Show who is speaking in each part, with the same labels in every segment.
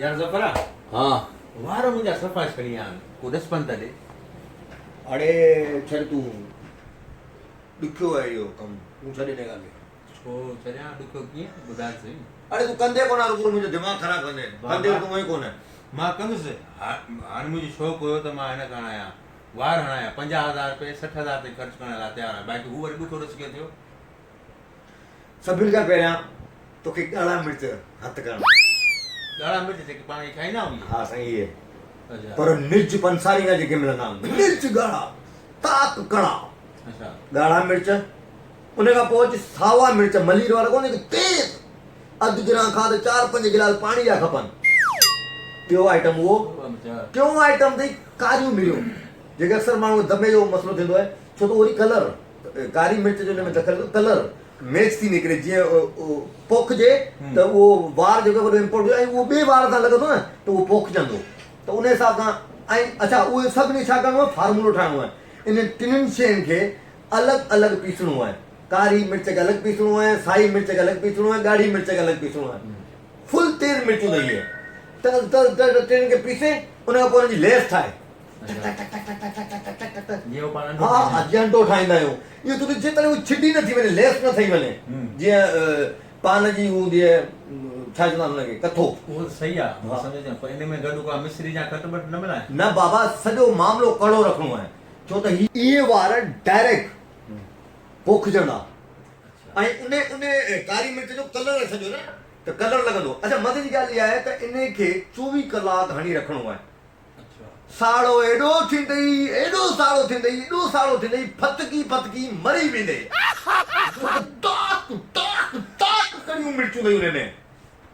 Speaker 1: यार ज़फ़रा
Speaker 2: हाँ
Speaker 1: वार मुंहिंजा सफ़ा छड़ी विया आहिनि को ॾसपन त ॾे
Speaker 2: अड़े छॾ तूं ॾुखियो आहे इहो कमु तूं छॾे न ॻाल्हि
Speaker 1: छो छॾियां ॾुखियो कीअं ॿुधाए सही
Speaker 2: अड़े तूं कंदे कोन आहे रुॻो मुंहिंजो दिमाग़ु ख़राबु कंदे कंदे तूं उहो ई कोन
Speaker 1: मां कंदुसि हाणे मुंहिंजो शौक़ु हुयो त मां हिन खां हणायां वार हणायां 50,000 रुपए 60,000 ताईं ख़र्चु करण लाइ तयारु आहियां बाक़ी हू वरी ॾुखो ॾिस कीअं थियो
Speaker 2: सभिनि खां पहिरियां तोखे ॻाढ़ा मिर्च हथु करणु
Speaker 1: ॻाढ़ा मिर्च जेके पाण खे खाईंदा आहियूं
Speaker 2: हा साईं इहे
Speaker 1: अच्छा
Speaker 2: पर मिर्च पंसारी खां जेके मिलंदा आहिनि मिर्च ॻाढ़ा ताक कड़ा
Speaker 1: अच्छा
Speaker 2: ॻाढ़ा मिर्च उन खां पोइ अची सावा मिर्च मलीर वारा कोन्हे तेज़ अधु गिरां खां त 4-5 गिलास पाणी जा खपनि टियों आइटम उहो टियों आइटम अथई कारियूं मिरियूं जेके अक्सर माण्हू दमे जो मसइलो थींदो आहे छो त वरी कलर कारी मिर्च जो हिन में दख़ल कलर मैच थी निकिरे जीअं पोखिजे त उहो वार जेको वॾो इम्पोर्ट ऐं उहो ॿिए वार सां लॻंदो न त उहो पोखिजंदो त उन हिसाब सां ऐं अच्छा उहे सभिनी छा करिणो आहे फार्मूलो ठाहिणो आहे इन टिनिनि शयुनि खे अलॻि अलॻि पीसणो आहे कारी मिर्च खे अलॻि पीसणो आहे साई मिर्च खे अलॻि पीसणो आहे ॻाढ़ी मिर्च खे अलॻि पीसणो आहे फुल तेज़ मिर्चूं अथई इहे त टिनि खे पीसे उन खां पोइ हुनजी लेस ठाहे हा अजंटो ठाहींदा आहियूं इहो तुंहिंजी जेतिरी उहा छिॾी न थी वञे लेस न ठही वञे जीअं पान जी हूंदी आहे छा चवंदा आहिनि हुनखे कथो
Speaker 1: उहो सही आहे मां सम्झां पर इन में गॾु का मिस्री जा कटबट न मिलाए
Speaker 2: न बाबा सॼो मामिलो कड़ो रखणो आहे छो त इहे वार डायरेक्ट पोखजंदा ऐं उन कारी मिर्च जो कलर आहे सॼो न त कलर लॻंदो अच्छा मथे जी ॻाल्हि इहा आहे त इन खे 24 कलाक हणी रखणो आहे साड़ो एॾो थींदई एॾो साड़ो थींदई एॾो साड़ो थींदई फतकी फतकी मरी वेंदई ताक ताक ताक कड़ियूं मिर्चूं अथई हुन में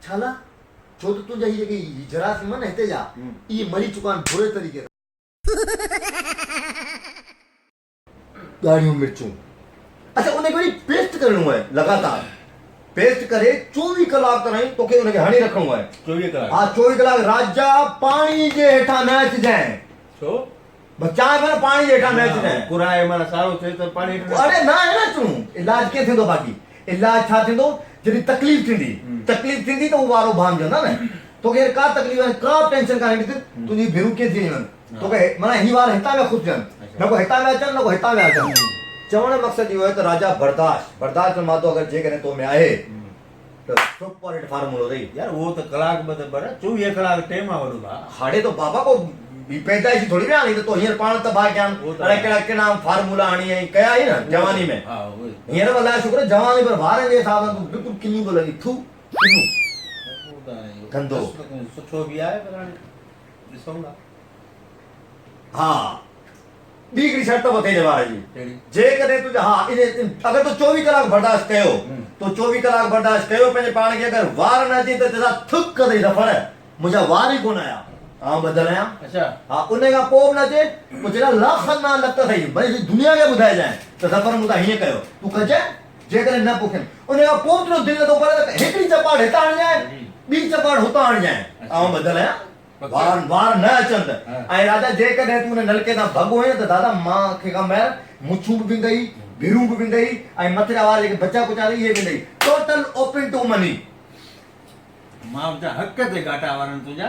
Speaker 2: छा ला छो त तुंहिंजा हीअ जेके जरासीम न हिते जा इहे मरी चुका आहिनि बुरे तरीक़े ॻाढ़ियूं मिर्चूं अच्छा उनखे वरी पेस्ट करणो आहे लगातार पेस्ट करे 24 कलाक ताईं तोखे उनखे हणी रखणो आहे
Speaker 1: 24 कलाक
Speaker 2: हा 24 कलाक राजा पाणी जे हेठां न अचिजांइ
Speaker 1: छो
Speaker 2: बचाए पर पाणी जे हेठां न अचिजांइ
Speaker 1: कुराए माना सारो थिए त पाणी
Speaker 2: अरे न आहे न तूं इलाज कीअं थींदो बाक़ी इलाज छा थींदो जॾहिं तकलीफ़ थींदी त उहो वारो भांगजंदा न तोखे का तकलीफ़ आहे का टेंशन कान्हे तुंहिंजी भेरूं कीअं थी वञनि तोखे माना ही वार हितां पिया खुजनि न को हितां पिया अचनि न को हितां पिया अचनि चवण जो मक़सदु इहो आहे त राजा बर्दाश्त जो मादो अगरि जेकॾहिं तो में आहे त सुपर हिट फार्मूलो अथई
Speaker 1: यार वो तो कलाक ब त पर 24 कलाक टाइम आ वडू बा
Speaker 2: हाणे तो बाबा को पैदाइश थोड़ी ना आनी तो हींअर पाण तबाह कयां अड़े कहिड़ा कहिड़ा फार्मूला आणी ऐं कया आई न जवानी में
Speaker 1: हा
Speaker 2: हींअर अलाए शुक्र जवानी पर वारनि जे हिसाब सां तूं बिल्कुलु किनी थो लॻी थू किनू गंदो
Speaker 1: सुठो बि आहे पर हाणे ॾिसूं था
Speaker 2: हा ॿी हिकिड़ी शर्त अथई जवार जी जेकॾहिं तुंहिंजा हा अगरि तूं 24 कलाक बर्दाश्त कयो तो 24 कलाक बर्दाश्त कयो पंहिंजे पाण खे अगरि वार न अचे त तेसां थुक अथई रफड़ मुंहिंजा वार ई कोन आया हा बदल आहियां
Speaker 1: अच्छा
Speaker 2: हा उन खां पोइ बि न अचे पोइ जहिड़ा लाख न लत अथई भई दुनिया खे ॿुधाइजांइ त ज़फ़र मूं हीअं कयो तूं कजांइ जेकॾहिं न पोखनि उन खां पोइ तुंहिंजो दिलि नथो परे त हिकिड़ी चपाट हितां आणिजांइ ॿी चपाट हुतां आणिजांइ ऐं बदल आहियां वार न अचनि त ऐं राजा जेकॾहिं तूं हुन नलके तां भॻो आहीं त दादा मां खे खां ॿाहिरि मुछूं बि विंदई भिरूं बि विंदई ऐं मथे जा वार जेके बचा कुचा इहे विंदई टोटल ओपन टू मनी
Speaker 1: मां हक़ ते घाटा वारनि तुंहिंजा